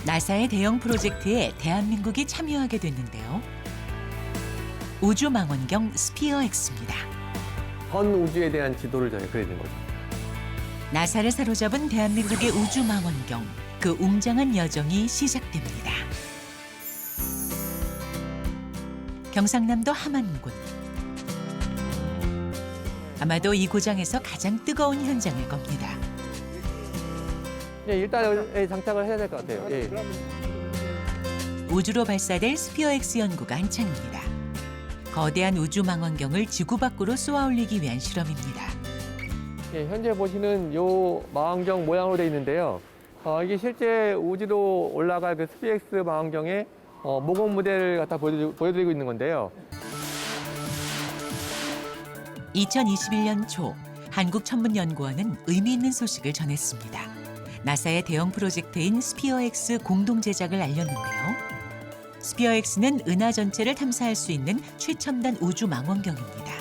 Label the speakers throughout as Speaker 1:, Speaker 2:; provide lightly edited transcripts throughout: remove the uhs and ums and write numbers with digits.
Speaker 1: 나사의 대형 프로젝트에 대한민국이 참여하게 됐는데요. 우주망원경 스피어X입니다.
Speaker 2: 전 우주에 대한 지도를 저희가 그리는 거죠.
Speaker 1: 나사를 사로잡은 대한민국의 우주망원경, 그 웅장한 여정이 시작됩니다. 경상남도 함안군. 아마도 이 고장에서 가장 뜨거운 현장일 겁니다.
Speaker 2: 예, 일단 여기에 장착을 해야 될 것 같아요. 예.
Speaker 1: 우주로 발사될 스피어X 연구가 한창입니다. 거대한 우주망원경을 지구 밖으로 쏘아 올리기 위한 실험입니다.
Speaker 2: 예, 현재 보시는 요 망원경 모양으로 되어 있는데요. 이게 실제 우주로 올라갈 그 스피엑스 망원경의 모공 모델을 갖다 보여드리고 있는 건데요.
Speaker 1: 2021년 초 한국천문연구원은 의미 있는 소식을 전했습니다. 나사의 대형 프로젝트인 스피어X 공동 제작을 알렸는데요. 스피어X는 은하 전체를 탐사할 수 있는 최첨단 우주 망원경입니다.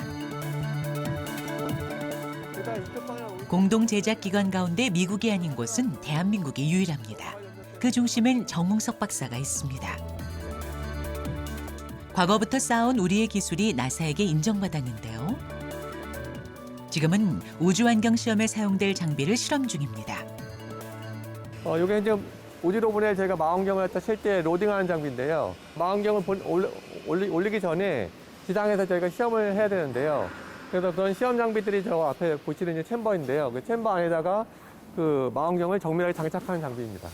Speaker 1: 공동 제작 기관 가운데 미국이 아닌 곳은 대한민국이 유일합니다. 그 중심엔 정웅석 박사가 있습니다. 과거부터 쌓아온 우리의 기술이 나사에게 인정받았는데요. 지금은 우주환경 시험에 사용될 장비를 실험 중입니다.
Speaker 2: 이게 이제 우주로 보낼 저희가 망원경을 갖다 실제 로딩하는 장비인데요. 망원경을 올리기 전에 지상에서 저희가 시험을 해야 되는데요. 그래서 그런 시험 장비들이 저 앞에 보시는 이제 챔버인데요. 그 챔버 안에다가 그 망원경을 정밀하게 장착하는 장비입니다.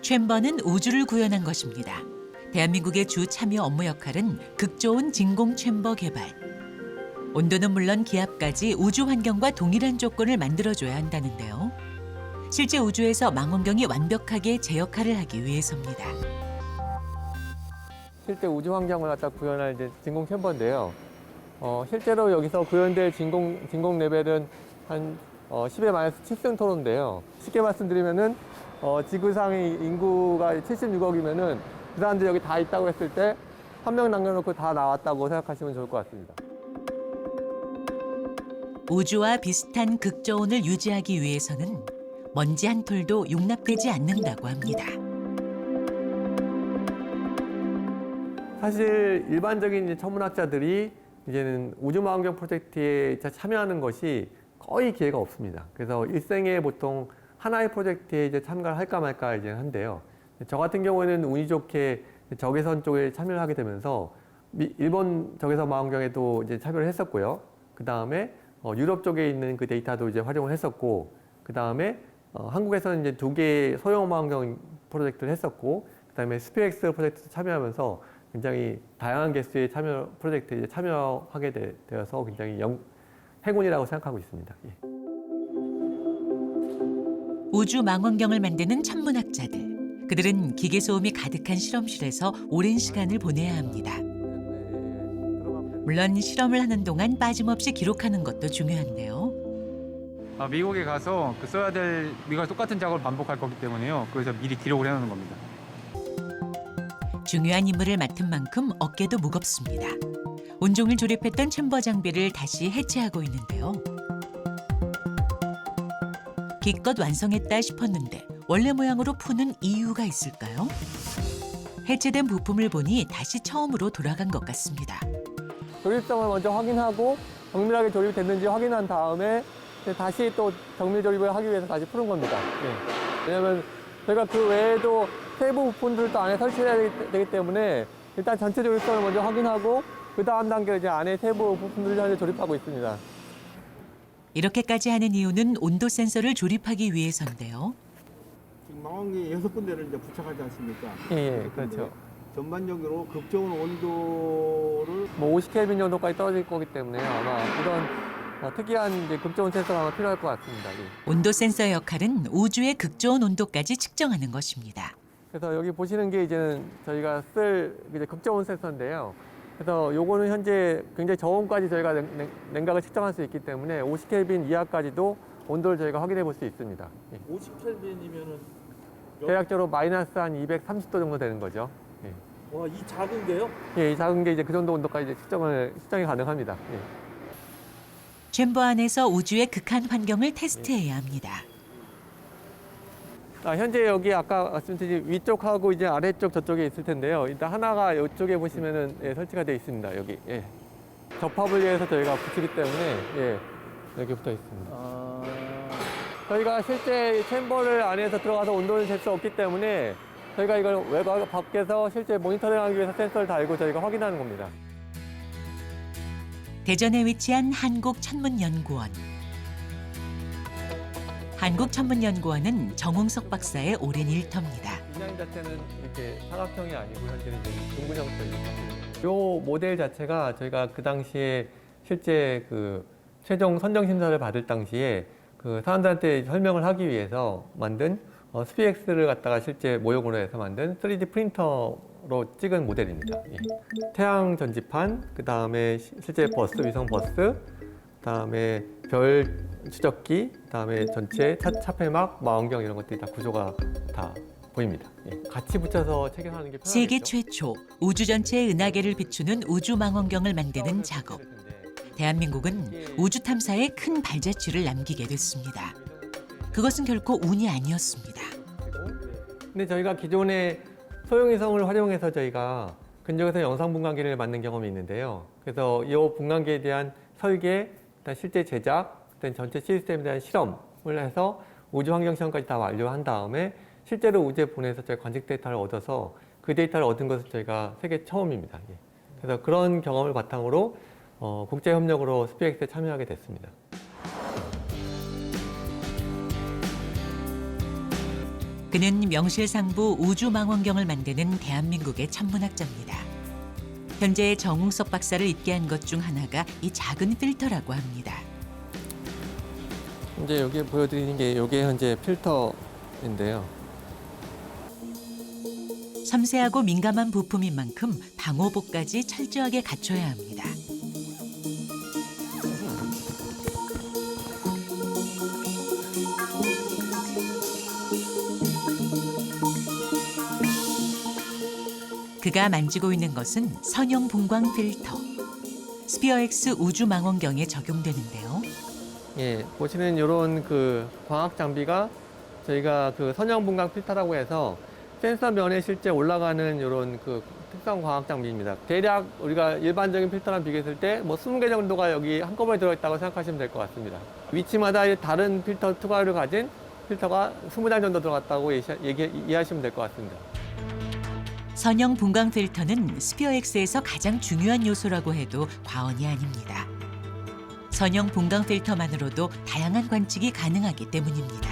Speaker 1: 챔버는 우주를 구현한 것입니다. 대한민국의 주 참여 업무 역할은 극좋은 진공 챔버 개발. 온도는 물론 기압까지 우주 환경과 동일한 조건을 만들어줘야 한다는데요. 실제 우주에서 망원경이 완벽하게 제 역할을 하기 위해서입니다.
Speaker 2: 실제 우주 환경을 갖다 구현할 이제 진공 챔버인데요. 실제로 여기서 구현될 진공 레벨은 한 10의 마이너스 7승 토로인데요. 쉽게 말씀드리면은 지구상의 인구가 76억이면은 그 사람들이 여기 다 있다고 했을 때 한 명 남겨놓고 다 나왔다고 생각하시면 좋을 것 같습니다.
Speaker 1: 우주와 비슷한 극저온을 유지하기 위해서는 먼지 한 톨도 용납되지 않는다고 합니다.
Speaker 2: 사실 일반적인 이제 천문학자들이 이제는 우주망원경 프로젝트에 참여하는 것이 거의 기회가 없습니다. 그래서 일생에 보통 하나의 프로젝트에 이제 참가를 할까 말까 이제 한데요. 저 같은 경우에는 운이 좋게 적외선 쪽에 참여를 하게 되면서 일본 적외선 망원경에도 이제 참여를 했었고요. 그 다음에 유럽 쪽에 있는 그 데이터도 이제 활용을 했었고, 그 다음에 한국에서는 이제 2개의 소형 망원경 프로젝트를 했었고, 그 다음에 스피엑스 프로젝트도 참여하면서 굉장히 다양한 개수의 프로젝트에 참여하게 되어서 굉장히 행운이라고 생각하고 있습니다. 예.
Speaker 1: 우주 망원경을 만드는 천문학자들. 그들은 기계 소음이 가득한 실험실에서 오랜 시간을 보내야 합니다. 물론 실험을 하는 동안 빠짐없이 기록하는 것도 중요한데요.
Speaker 3: 미국에 가서 써야 될 미국과 똑같은 작업을 반복할 거기 때문에요. 그래서 미리 기록을 해놓는 겁니다.
Speaker 1: 중요한 임무를 맡은 만큼 어깨도 무겁습니다. 온종일 조립했던 챔버 장비를 다시 해체하고 있는데요. 기껏 완성했다 싶었는데 원래 모양으로 푸는 이유가 있을까요? 해체된 부품을 보니 다시 처음으로 돌아간 것 같습니다.
Speaker 2: 조립성을 먼저 확인하고 정밀하게 조립이 됐는지 확인한 다음에 다시 또 정밀 조립을 하기 위해서 다시 푸는 겁니다. 예. 왜냐하면 저희가 그 외에도 세부 부품들도 안에 설치해야 되기 때문에 일단 전체 조립성을 먼저 확인하고 그 다음 단계로 이제 안에 세부 부품들을 현재 조립하고 있습니다.
Speaker 1: 이렇게까지 하는 이유는 온도 센서를 조립하기 위해서인데요.
Speaker 4: 지금 망원경이 6군데를 이제 부착하지 않습니까?
Speaker 2: 예, 그렇죠.
Speaker 4: 전반적으로 극저온 온도를
Speaker 2: 50켈빈 정도까지 떨어질 거기 때문에 아마 이런 특이한 이제 극저온 센서가 아마 필요할 것 같습니다. 예.
Speaker 1: 온도 센서의 역할은 우주의 극저온 온도까지 측정하는 것입니다.
Speaker 2: 그래서 여기 보시는 게 이제는 저희가 쓸 이제 극저온 센서인데요. 그래서 요거는 현재 굉장히 저온까지 저희가 냉각을 측정할 수 있기 때문에 50켈빈 이하까지도 온도를 저희가 확인해 볼 수 있습니다. 예.
Speaker 5: 50켈빈이면은
Speaker 2: 대략적으로 마이너스 한 230도 정도 되는 거죠. 예.
Speaker 5: 와, 이 작은 게요?
Speaker 2: 예, 이 작은 게 이제 그 정도 온도까지 이제 측정이 가능합니다. 예.
Speaker 1: 챔버 안에서 우주의 극한 환경을 테스트해야 합니다.
Speaker 2: 현재 여기 아까 말씀드린 위쪽하고 이제 아래쪽 저쪽에 있을 텐데요. 일단 하나가 이쪽에 보시면은 예, 설치가 되어 있습니다. 여기. 예. 접합을 위해서 저희가 붙이기 때문에 예, 여기 붙어 있습니다.
Speaker 5: 아,
Speaker 2: 저희가 실제 챔버를 안에서 들어가서 온도를 잴 수 없기 때문에 저희가 이걸 외곽 밖에서 실제 모니터링하기 위해서 센서를 달고 저희가 확인하는 겁니다.
Speaker 1: 대전에 위치한 한국천문연구원. 한국천문연구원은 정홍석 박사의 오랜 일터입니다.
Speaker 2: 디자인 자체는 이렇게 사각형이 아니고 현재는 이제 둥근형처럼. 이 모델 자체가 저희가 그 당시에 실제 그 최종 선정 심사를 받을 당시에 그 사람들한테 설명을 하기 위해서 만든 스피엑스를 갖다가 실제 모형으로 해서 만든 3D 프린터로 찍은 모델입니다. 예. 태양 전지판, 그 다음에 실제 버스, 위성 버스, 그 다음에 별 추적기, 그 다음에 전체 차폐막, 망원경 이런 것들이 다 구조가 다 보입니다. 예. 같이 붙여서 체결하는 게 편하겠죠.
Speaker 1: 세계 최초 우주 전체의 은하계를 비추는 우주 망원경을 만드는 작업. 대한민국은 우주 탐사에 큰 발자취를 남기게 됐습니다. 그것은 결코 운이 아니었습니다.
Speaker 2: 근데 저희가 기존에 소형위성을 활용해서 저희가 근적에서 영상 분광기를 만든 경험이 있는데요. 그래서 이 분광기에 대한 설계, 일단 실제 제작, 일단 전체 시스템에 대한 실험을 해서 우주 환경 시험까지 다 완료한 다음에 실제로 우주에 보내서 저희 관측 데이터를 얻어서 그 데이터를 얻은 것은 저희가 세계 처음입니다. 예. 그래서 그런 경험을 바탕으로 국제 협력으로 스피엑스에 참여하게 됐습니다.
Speaker 1: 그는 명실상부 우주망원경을 만드는 대한민국의 천문학자입니다. 현재 정홍석 박사를 있게 한 것 중 하나가 이 작은 필터라고 합니다.
Speaker 2: 이제 여기 보여드리는 게 이게 현재 필터인데요.
Speaker 1: 섬세하고 민감한 부품인 만큼 방호복까지 철저하게 갖춰야 합니다. 그가 만지고 있는 것은 선형 분광 필터. 스피어엑스 우주 망원경에 적용되는데요.
Speaker 2: 예, 보시는 이런 그 광학 장비가 저희가 그 선형 분광 필터라고 해서 센서 면에 실제 올라가는 이런 그 특성 광학 장비입니다. 대략 우리가 일반적인 필터랑 비교했을 때 뭐 20개 정도가 여기 한꺼번에 들어있다고 생각하시면 될 것 같습니다. 위치마다 다른 필터 투과를 가진 필터가 20장 정도 들어갔다고 이해하시면 될 것 같습니다.
Speaker 1: 선형 분광 필터는 스피어엑스에서 가장 중요한 요소라고 해도 과언이 아닙니다. 선형 분광 필터만으로도 다양한 관측이 가능하기 때문입니다.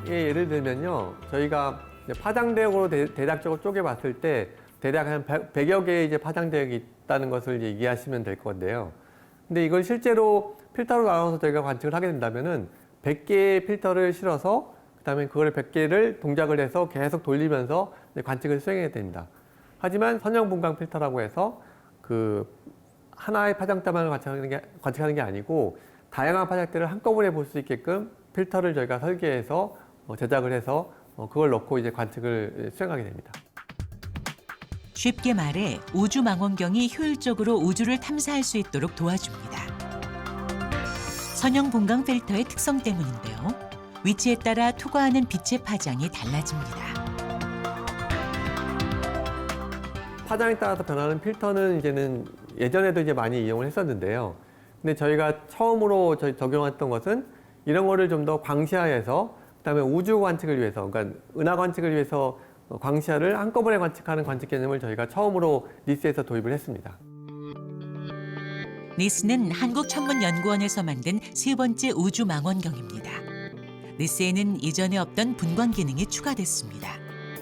Speaker 2: 예, 예를 들면요. 저희가 파장대역으로 대략적으로 쪼개봤을 때 대략 한 100여 개의 이제 파장대역이 있다는 것을 이제 이해하시면 될 건데요. 근데 이걸 실제로 필터로 나눠서 저희가 관측을 하게 된다면은 100개의 필터를 실어서 그다음에 그걸 100개를 동작을 해서 계속 돌리면서 관측을 수행해야 됩니다. 하지만 선형 분광 필터라고 해서 그 하나의 파장대만을 관측하는 게 아니고 다양한 파장대를 한꺼번에 볼 수 있게끔 필터를 저희가 설계해서 제작을 해서 그걸 넣고 이제 관측을 수행하게 됩니다.
Speaker 1: 쉽게 말해 우주 망원경이 효율적으로 우주를 탐사할 수 있도록 도와줍니다. 선형 분광 필터의 특성 때문인데요. 위치에 따라 투과하는 빛의 파장이 달라집니다.
Speaker 2: 파장에 따라서 변하는 필터는 이제는 예전에도 이제 많이 이용을 했었는데요. 근데 저희가 처음으로 적용했던 것은 이런 거를 좀 더 광시야해서 그다음에 우주 관측을 위해서, 그러니까 은하 관측을 위해서 광시야를 한꺼번에 관측하는 관측 개념을 저희가 처음으로 니스에서 도입을 했습니다.
Speaker 1: 니스는 한국천문연구원에서 만든 세 번째 우주 망원경입니다. 니스에는 이전에 없던 분광 기능이 추가됐습니다.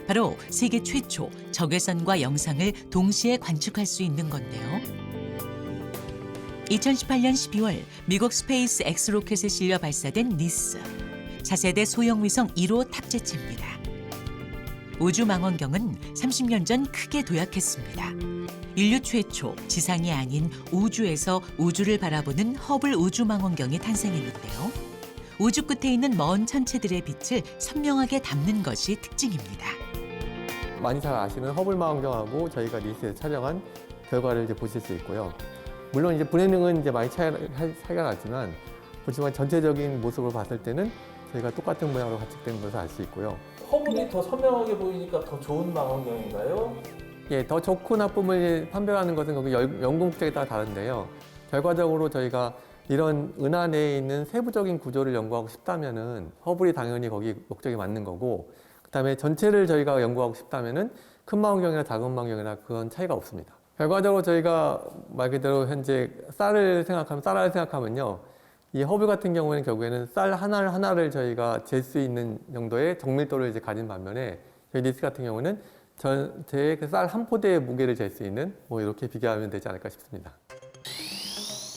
Speaker 1: 바로 세계 최초 적외선과 영상을 동시에 관측할 수 있는 건데요. 2018년 12월 미국 스페이스 X 로켓에 실려 발사된 니스. 차세대 소형 위성 1호 탑재체입니다. 우주 망원경은 30년 전 크게 도약했습니다. 인류 최초 지상이 아닌 우주에서 우주를 바라보는 허블 우주 망원경이 탄생했는데요. 우주 끝에 있는 먼 천체들의 빛을 선명하게 담는 것이 특징입니다.
Speaker 2: 많이 잘 아시는 허블 망원경하고 저희가 니스에서 촬영한 결과를 이제 보실 수 있고요. 물론 이제 분해능은 이제 많이 차이가 나지만 그렇지만 전체적인 모습을 봤을 때는 저희가 똑같은 모양으로 관측된 것을 알 수 있고요.
Speaker 5: 허블이 더 선명하게 보이니까 더 좋은 망원경인가요?
Speaker 2: 예, 더 좋고 나쁨을 판별하는 것은 거기 연구 목적에 따라 다른데요. 결과적으로 저희가 이런 은하 내에 있는 세부적인 구조를 연구하고 싶다면은 허블이 당연히 거기 목적이 맞는 거고, 그다음에 전체를 저희가 연구하고 싶다면은 큰 망원경이나 작은 망원경이나 그건 차이가 없습니다. 결과적으로 저희가 말 그대로 현재 쌀을 생각하면요. 이 허블 같은 경우에는 결국에는 쌀 하나를 저희가 잴 수 있는 정도의 정밀도를 이제 가진 반면에 저희 리스 같은 경우는 전체의 그 쌀 한 포대의 무게를 잴 수 있는 뭐 이렇게 비교하면 되지 않을까 싶습니다.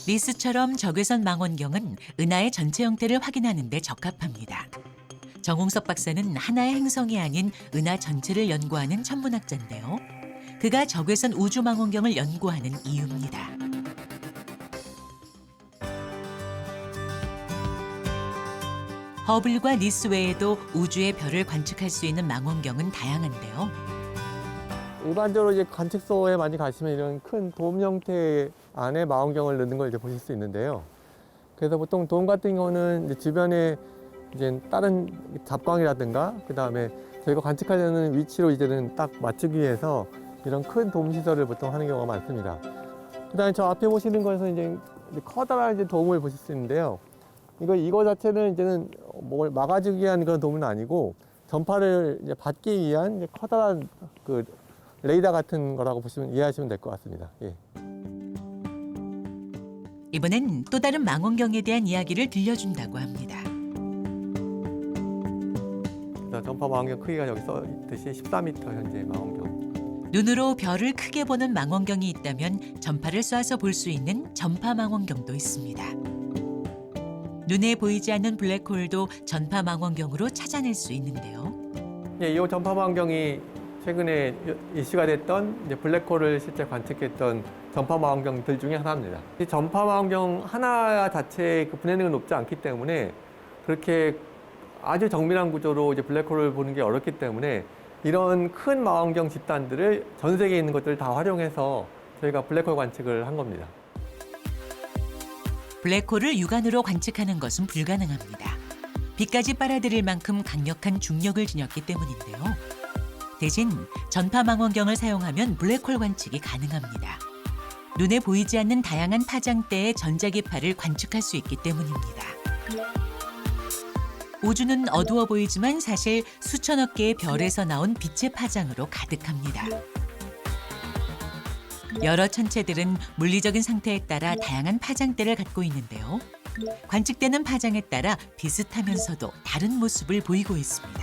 Speaker 1: 리스처럼 적외선 망원경은 은하의 전체 형태를 확인하는 데 적합합니다. 정홍섭 박사는 하나의 행성이 아닌 은하 전체를 연구하는 천문학자인데요. 그가 적외선 우주 망원경을 연구하는 이유입니다. 허블과 리스 외에도 우주의 별을 관측할 수 있는 망원경은 다양한데요.
Speaker 2: 일반적으로 이제 관측소에 많이 가시면 이런 큰 돔 형태 안에 망원경을 넣는 걸 이제 보실 수 있는데요. 그래서 보통 돔 같은 경우는 이제 주변에 이제 다른 잡광이라든가 그 다음에 저희가 관측하려는 위치로 이제는 딱 맞추기 위해서 이런 큰 돔 시설을 보통 하는 경우가 많습니다. 그 다음에 저 앞에 보시는 것은 이제 커다란 이제 돔을 보실 수 있는데요. 이거 자체는 이제는 뭘 막아주기 위한 그런 돔은 아니고 전파를 이제 받기 위한 이제 커다란 그 레이더 같은 거라고 이해하시면 될 것 같습니다. 예.
Speaker 1: 이번엔 또 다른 망원경에 대한 이야기를 들려준다고 합니다.
Speaker 2: 전파 망원경 크기가 여기 써 있듯이 14m 현재 망원경.
Speaker 1: 눈으로 별을 크게 보는 망원경이 있다면 전파를 쏴서 볼 수 있는 전파 망원경도 있습니다. 눈에 보이지 않는 블랙홀도 전파 망원경으로 찾아낼 수 있는데요.
Speaker 2: 예, 이 전파 망원경이 최근에 이슈가 됐던 이제 블랙홀을 실제 관측했던 전파 망원경들 중에 하나입니다. 이 전파 망원경 하나 자체의 그 분해능은 높지 않기 때문에 그렇게 아주 정밀한 구조로 이제 블랙홀을 보는 게 어렵기 때문에 이런 큰 망원경 집단들을 전 세계에 있는 것들을 다 활용해서 저희가 블랙홀 관측을 한 겁니다.
Speaker 1: 블랙홀을 육안으로 관측하는 것은 불가능합니다. 빛까지 빨아들일 만큼 강력한 중력을 지녔기 때문인데요. 대신 전파 망원경을 사용하면 블랙홀 관측이 가능합니다. 눈에 보이지 않는 다양한 파장대의 전자기파를 관측할 수 있기 때문입니다. 우주는 어두워 보이지만 사실 수천억 개의 별에서 나온 빛의 파장으로 가득합니다. 여러 천체들은 물리적인 상태에 따라 다양한 파장대를 갖고 있는데요. 관측되는 파장에 따라 비슷하면서도 다른 모습을 보이고 있습니다.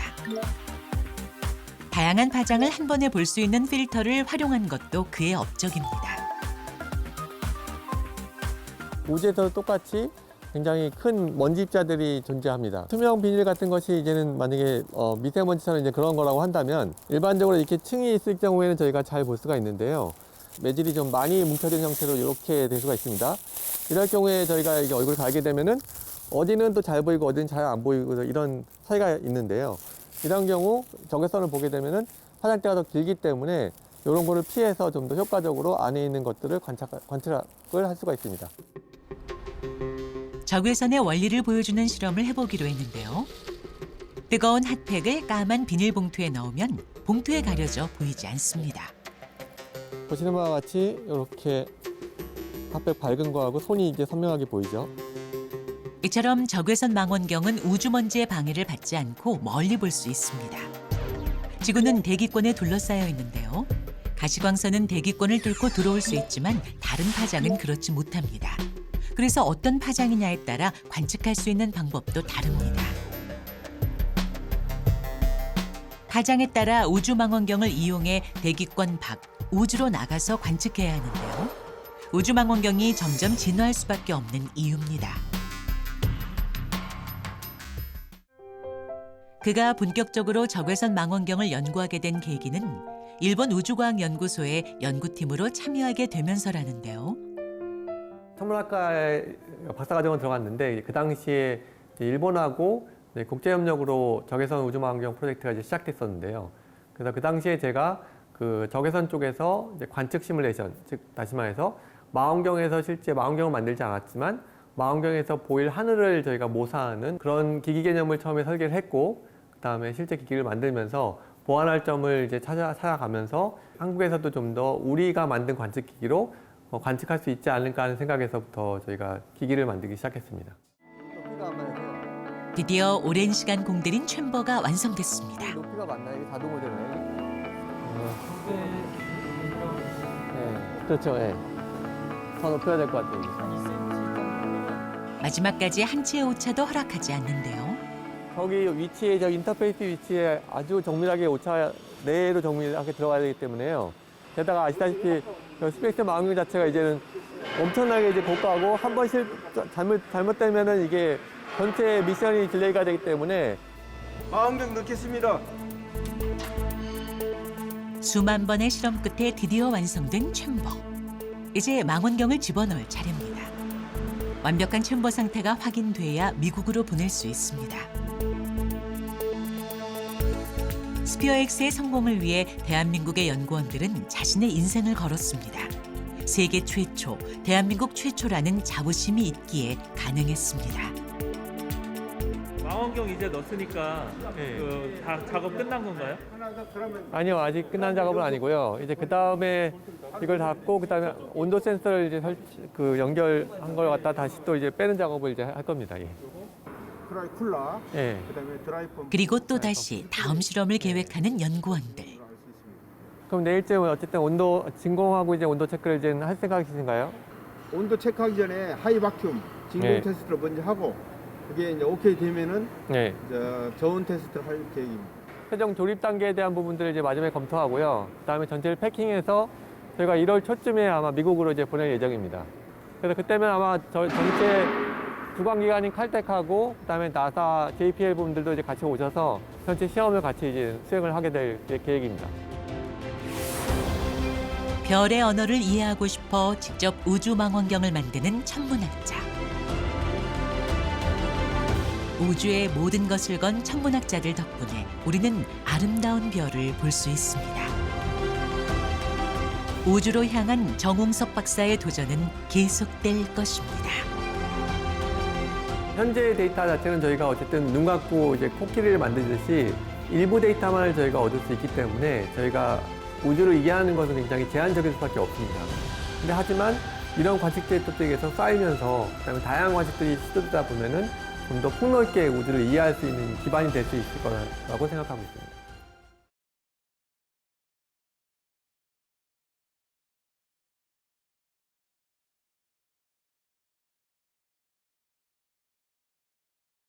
Speaker 1: 다양한 파장을 한 번에 볼 수 있는 필터를 활용한 것도 그의 업적입니다.
Speaker 2: 우주에서도 똑같이 굉장히 큰 먼지 입자들이 존재합니다. 투명 비닐 같은 것이 이제는 만약에 미세먼지처럼 이제 그런 거라고 한다면 일반적으로 이렇게 층이 있을 경우에는 저희가 잘 볼 수가 있는데요. 매질이 좀 많이 뭉쳐진 형태로 이렇게 될 수가 있습니다. 이럴 경우에 저희가 이게 얼굴을 갈게 되면은 어디는 또 잘 보이고 어디는 잘 안 보이고 이런 차이가 있는데요. 이런 경우 적외선을 보게 되면은 파장대가 더 길기 때문에 이런 거를 피해서 좀 더 효과적으로 안에 있는 것들을 관측을 할 수가 있습니다.
Speaker 1: 적외선의 원리를 보여주는 실험을 해보기로 했는데요. 뜨거운 핫팩을 까만 비닐봉투에 넣으면 봉투에 가려져 보이지 않습니다.
Speaker 2: 보시는 바와 같이 이렇게 핫팩 밝은 거하고 손이 이제 선명하게 보이죠.
Speaker 1: 이처럼 적외선 망원경은 우주먼지의 방해를 받지 않고 멀리 볼 수 있습니다. 지구는 대기권에 둘러싸여 있는데요. 가시광선은 대기권을 뚫고 들어올 수 있지만 다른 파장은 그렇지 못합니다. 그래서 어떤 파장이냐에 따라 관측할 수 있는 방법도 다릅니다. 파장에 따라 우주망원경을 이용해 대기권 밖, 우주로 나가서 관측해야 하는데요. 우주망원경이 점점 진화할 수밖에 없는 이유입니다. 그가 본격적으로 적외선 망원경을 연구하게 된 계기는 일본 우주과학연구소의 연구팀으로 참여하게 되면서라는데요.
Speaker 2: 천문학과에 박사과정을 들어갔는데 그 당시에 일본하고 국제협력으로 적외선 우주망원경 프로젝트가 이제 시작됐었는데요. 그래서 그 당시에 제가 그 적외선 쪽에서 이제 관측 시뮬레이션, 즉 다시 말해서 망원경에서 실제 망원경을 만들지 않았지만 망원경에서 보일 하늘을 저희가 모사하는 그런 기기 개념을 처음에 설계를 했고, 그다음에 실제 기기를 만들면서 보완할 점을 이제 찾아가면서 한국에서도 좀 더 우리가 만든 관측기기로 관측할 수 있지 않을까 하는 생각에서부터 저희가 기기를 만들기 시작했습니다.
Speaker 1: 드디어 오랜 시간 공들인 챔버가 완성됐습니다.
Speaker 2: 높이가 맞나요? 이게 자동 모델이에요? 네, 그렇죠. 네. 더 높여야 될 것 같아요.
Speaker 1: 마지막까지 한 치의 오차도 허락하지 않는데요.
Speaker 2: 저기 위치에, 저 인터페이스 위치에 아주 정밀하게 오차 내로 정밀하게 들어가야 되기 때문에요. 게다가 아시다시피 스페이스 망원경 자체가 이제는 엄청나게 이제 고가고 한 번 잘못되면은 이게 전체 미션이 딜레이가 되기 때문에
Speaker 4: 망원경 넣겠습니다.
Speaker 1: 수만 번의 실험 끝에 드디어 완성된 챔버. 이제 망원경을 집어넣을 차례입니다. 완벽한 챔버 상태가 확인돼야 미국으로 보낼 수 있습니다. 스피어X의 성공을 위해 대한민국의 연구원들은 자신의 인생을 걸었습니다. 세계 최초, 대한민국 최초라는 자부심이 있기에 가능했습니다.
Speaker 5: 망원경 이제 넣었으니까
Speaker 2: 네.
Speaker 5: 다 작업 끝난 건가요?
Speaker 2: 아니요, 아직 끝난 작업은 아니고요. 이제 그 다음에 이걸 닫고 그 다음에 온도 센서를 이제 연결한 걸 갖다 다시 또 이제 빼는 작업을 이제 할 겁니다. 예.
Speaker 4: 드라이 쿨러,
Speaker 2: 예.
Speaker 4: 그다음에 드라이 펌프.
Speaker 1: 그리고 또다시 다음 실험을 계획하는 연구원들.
Speaker 2: 그럼 내일쯤 어쨌든 온도 진공하고 이제 온도 체크를 이제 할 생각이신가요?
Speaker 4: 온도 체크하기 전에 하이 바큐um 진공
Speaker 2: 네.
Speaker 4: 테스트를 먼저 하고 그게 이제 오케이 되면은
Speaker 2: 네.
Speaker 4: 이제 저온 테스트를 할 계획입니다.
Speaker 2: 최종 조립 단계에 대한 부분들을 이제 마지막에 검토하고요. 그다음에 전체를 패킹해서 저희가 1월 초쯤에 아마 미국으로 이제 보낼 예정입니다. 그래서 그때면 아마 전체 주관기관인 칼텍하고 그다음에 나사, JPL 부분들도 이제 같이 오셔서 전체 시험을 같이 이제 수행을 하게 될 계획입니다.
Speaker 1: 별의 언어를 이해하고 싶어 직접 우주 망원경을 만드는 천문학자. 우주의 모든 것을 건 천문학자들 덕분에 우리는 아름다운 별을 볼 수 있습니다. 우주로 향한 정웅석 박사의 도전은 계속될 것입니다.
Speaker 2: 현재 데이터 자체는 저희가 어쨌든 눈 감고 이제 코끼리를 만들듯이 일부 데이터만을 저희가 얻을 수 있기 때문에 저희가 우주를 이해하는 것은 굉장히 제한적일 수밖에 없습니다. 근데 하지만 이런 관측 데이터 쪽에서 쌓이면서 그다음에 다양한 관측들이 시도되다 보면은 좀 더 폭넓게 우주를 이해할 수 있는 기반이 될 수 있을 거라고 생각하고 있습니다.